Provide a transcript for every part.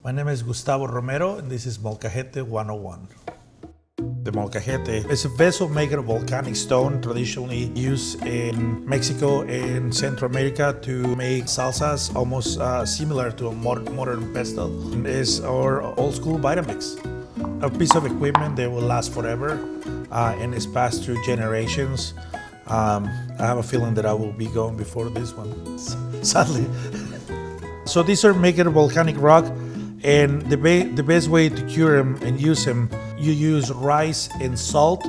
My name is Gustavo Romero, and this is Molcajete 101. The molcajete is a vessel made of volcanic stone traditionally used in Mexico and Central America to make salsas, almost similar to a modern pesto. It's our old school Vitamix. A piece of equipment that will last forever and is passed through generations. I have a feeling that I will be going before this one, sadly. So these are made of volcanic rock, and the best way to cure them and use them, you use rice and salt,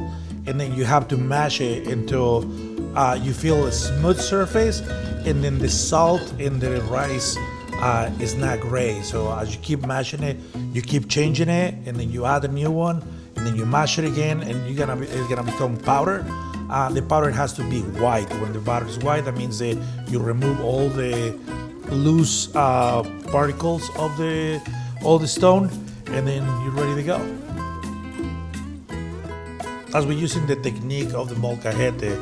and then you have to mash it until you feel a smooth surface, and then the salt in the rice is not gray. So as you keep mashing it, you keep changing it, and then you add a new one, and then you mash it again, and it's gonna become powder. The powder has to be white. When the powder is white, that means that you remove all the loose particles of all the stone, and then you're ready to go. As we're using the technique of the molcajete,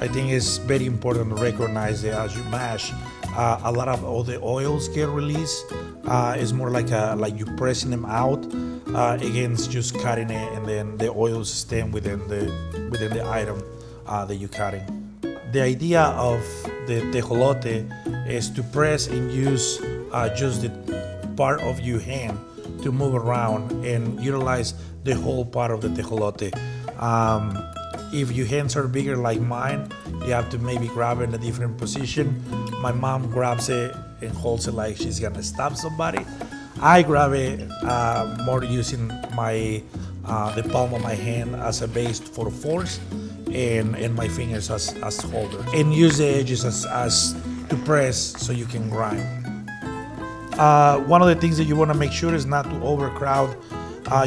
I think it's very important to recognize that as you mash, a lot of all the oils get released. It's more like you pressing them out against just cutting it, and then the oils stay within the item that you're cutting. The idea of the tejolote is to press and use just the part of your hand to move around and utilize the whole part of the tejolote. If your hands are bigger like mine, you have to maybe grab it in a different position. My mom grabs it and holds it like she's gonna stab somebody. I grab it more using the palm of my hand as a base for force, and my fingers as holder, and use the edges as to press so you can grind. One of the things that you want to make sure is not to overcrowd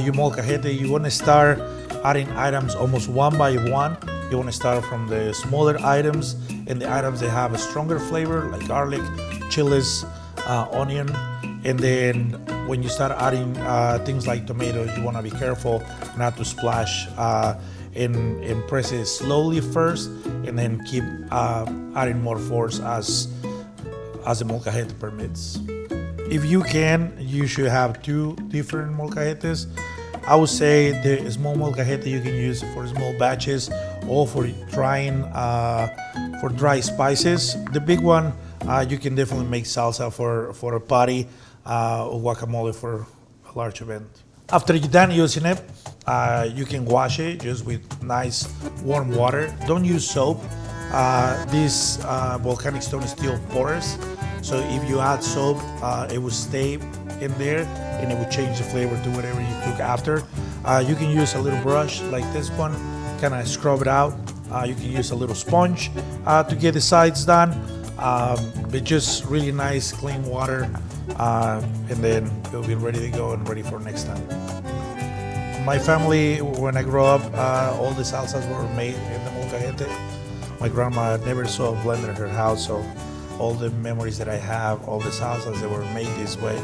your molcajete. You want to start adding items almost one by one. You want to start from the smaller items and the items that have a stronger flavor, like garlic, chilies, onion. And then when you start adding things like tomatoes, you want to be careful not to splash, and press it slowly first, and then keep adding more force as the molcajete permits. If you can, you should have two different molcajetes. I would say the small molcajete you can use for small batches or for drying, for dry spices. The big one, you can definitely make salsa for a party or guacamole for a large event. After you're done using it, you can wash it just with nice warm water. Don't use soap. This volcanic stone is still porous, so if you add soap, it will stay in there and it will change the flavor to whatever you cook after. You can use a little brush like this one, kind of scrub it out. You can use a little sponge to get the sides done, but just really nice clean water, and then it'll be ready to go and ready for next time. My family, when I grew up, all the salsas were made in the molcajete. My grandma never saw a blender in her house, so all the memories that I have, all the salsas that were made this way.